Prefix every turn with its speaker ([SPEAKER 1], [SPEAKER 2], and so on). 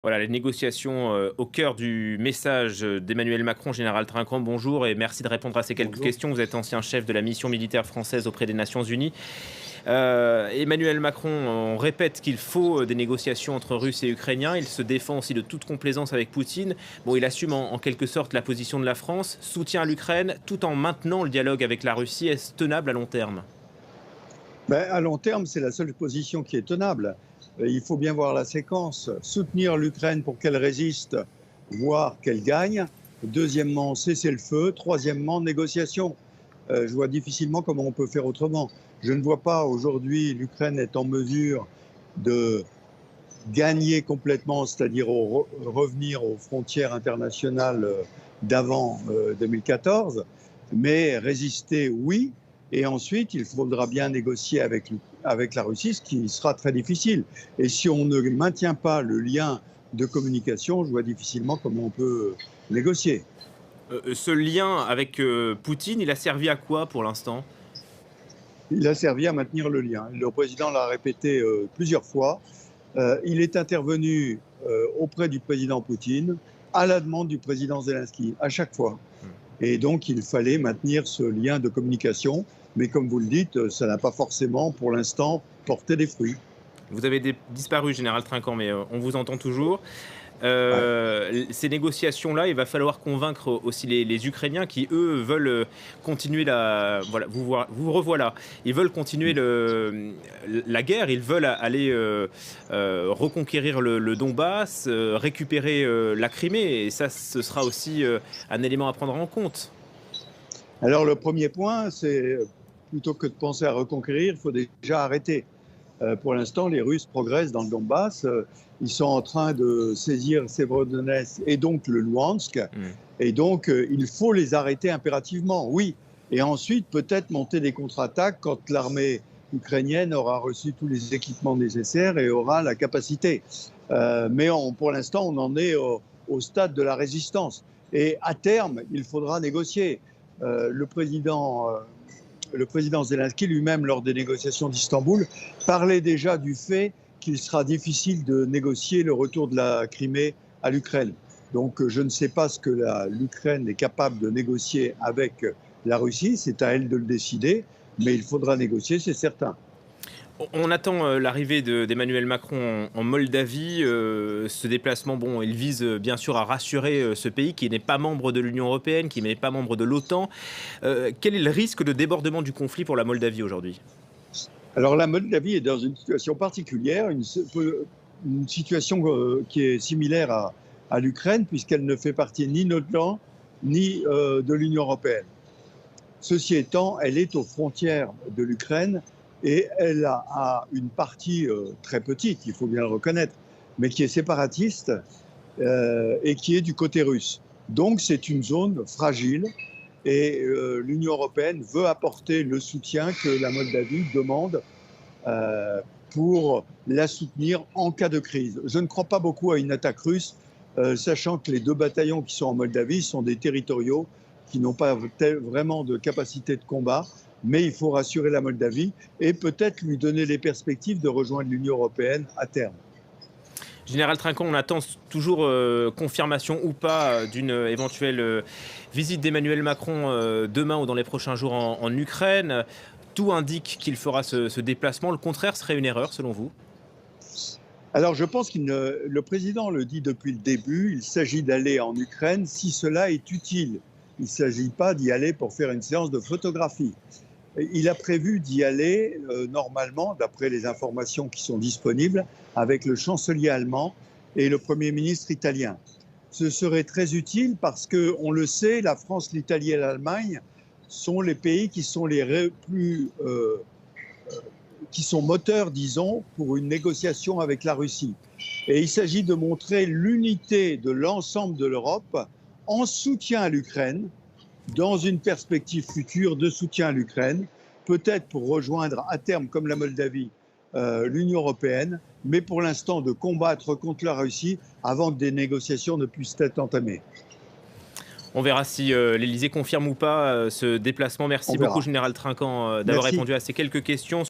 [SPEAKER 1] Voilà, les négociations au cœur du message d'Emmanuel Macron. Général Trinquant, bonjour et merci de répondre à ces quelques
[SPEAKER 2] Bonjour.
[SPEAKER 1] questions. Vous êtes ancien chef de la mission militaire française auprès des Nations Unies. Emmanuel Macron, on répète qu'il faut des négociations entre Russes et Ukrainiens. Il se défend aussi de toute complaisance avec Poutine. Bon, il assume en quelque sorte la position de la France, soutient l'Ukraine, tout en maintenant le dialogue avec la Russie. Est-ce tenable à long terme?
[SPEAKER 2] Ben, à long terme, c'est la seule position qui est tenable. Il faut bien voir la séquence. Soutenir l'Ukraine pour qu'elle résiste, voire qu'elle gagne. Deuxièmement, cesser le feu. Troisièmement, négociation. Je vois difficilement comment on peut faire autrement. Je ne vois pas aujourd'hui l'Ukraine est en mesure de gagner complètement, c'est-à-dire revenir aux frontières internationales d'avant 2014, mais résister, oui. Et ensuite, il faudra bien négocier avec la Russie, ce qui sera très difficile. Et si on ne maintient pas le lien de communication, je vois difficilement comment on peut négocier.
[SPEAKER 1] Ce lien avec Poutine, il a servi à quoi pour l'instant?
[SPEAKER 2] Il a servi à maintenir le lien. Le président l'a répété plusieurs fois. Il est intervenu auprès du président Poutine à la demande du président Zelensky, à chaque fois. Et donc, il fallait maintenir ce lien de communication. Mais comme vous le dites, ça n'a pas forcément, pour l'instant, porté des fruits.
[SPEAKER 1] Vous avez disparu, Général Trinquant, mais on vous entend toujours.
[SPEAKER 2] Ouais.
[SPEAKER 1] Ces négociations-là, il va falloir convaincre aussi les Ukrainiens qui, eux, veulent continuer la. Voilà, vous revoilà. Ils veulent continuer la guerre, ils veulent aller reconquérir le Donbass, récupérer la Crimée, et ça, ce sera aussi un élément à prendre en compte.
[SPEAKER 2] Alors, le premier point, c'est plutôt que de penser à reconquérir, il faut déjà arrêter. Pour l'instant, les Russes progressent dans le Donbass. Ils sont en train de saisir Séverodonetsk et donc le Louhansk.
[SPEAKER 1] Hmm.
[SPEAKER 2] Et donc, il faut les arrêter impérativement, oui. Et ensuite, peut-être monter des contre-attaques quand l'armée ukrainienne aura reçu tous les équipements nécessaires et aura la capacité. Mais pour l'instant, on en est au stade de la résistance. Et à terme, il faudra négocier. Le président Zelensky lui-même, lors des négociations d'Istanbul, parlait déjà du fait qu'il sera difficile de négocier le retour de la Crimée à l'Ukraine. Donc je ne sais pas ce que l'Ukraine est capable de négocier avec la Russie, c'est à elle de le décider, mais il faudra négocier, c'est certain.
[SPEAKER 1] On attend l'arrivée d'Emmanuel Macron en Moldavie. Ce déplacement, bon, il vise bien sûr à rassurer ce pays qui n'est pas membre de l'Union européenne, qui n'est pas membre de l'OTAN. Quel est le risque de débordement du conflit pour la Moldavie aujourd'hui?
[SPEAKER 2] Alors la Moldavie est dans une situation particulière, une situation qui est similaire à l'Ukraine, puisqu'elle ne fait partie ni de l'OTAN ni de l'Union européenne. Ceci étant, elle est aux frontières de l'Ukraine et elle a une partie très petite, il faut bien le reconnaître, mais qui est séparatiste et qui est du côté russe. Donc c'est une zone fragile et l'Union européenne veut apporter le soutien que la Moldavie demande euh, pour la soutenir en cas de crise. Je ne crois pas beaucoup à une attaque russe, sachant que les deux bataillons qui sont en Moldavie sont des territoriaux qui n'ont pas vraiment de capacité de combat, mais il faut rassurer la Moldavie et peut-être lui donner les perspectives de rejoindre l'Union européenne à terme.
[SPEAKER 1] Général Trinquant, on attend toujours confirmation ou pas d'une éventuelle visite d'Emmanuel Macron demain ou dans les prochains jours en Ukraine. Tout indique qu'il fera ce déplacement. Le contraire serait une erreur, selon vous?
[SPEAKER 2] Alors je pense que le président le dit depuis le début, il s'agit d'aller en Ukraine si cela est utile. Il ne s'agit pas d'y aller pour faire une séance de photographie. Il a prévu d'y aller normalement, d'après les informations qui sont disponibles, avec le chancelier allemand et le Premier ministre italien. Ce serait très utile parce que, on le sait, la France, l'Italie et l'Allemagne sont les pays qui sont les plus qui sont moteurs, disons, pour une négociation avec la Russie. Et il s'agit de montrer l'unité de l'ensemble de l'Europe en soutien à l'Ukraine, dans une perspective future de soutien à l'Ukraine, peut-être pour rejoindre à terme, comme la Moldavie, l'Union européenne, mais pour l'instant de combattre contre la Russie avant que des négociations ne puissent être entamées.
[SPEAKER 1] On verra si l'Élysée confirme ou pas ce déplacement.
[SPEAKER 2] On
[SPEAKER 1] Merci beaucoup,
[SPEAKER 2] verra.
[SPEAKER 1] Général Trinquant, d'avoir
[SPEAKER 2] Merci.
[SPEAKER 1] répondu à ces quelques questions.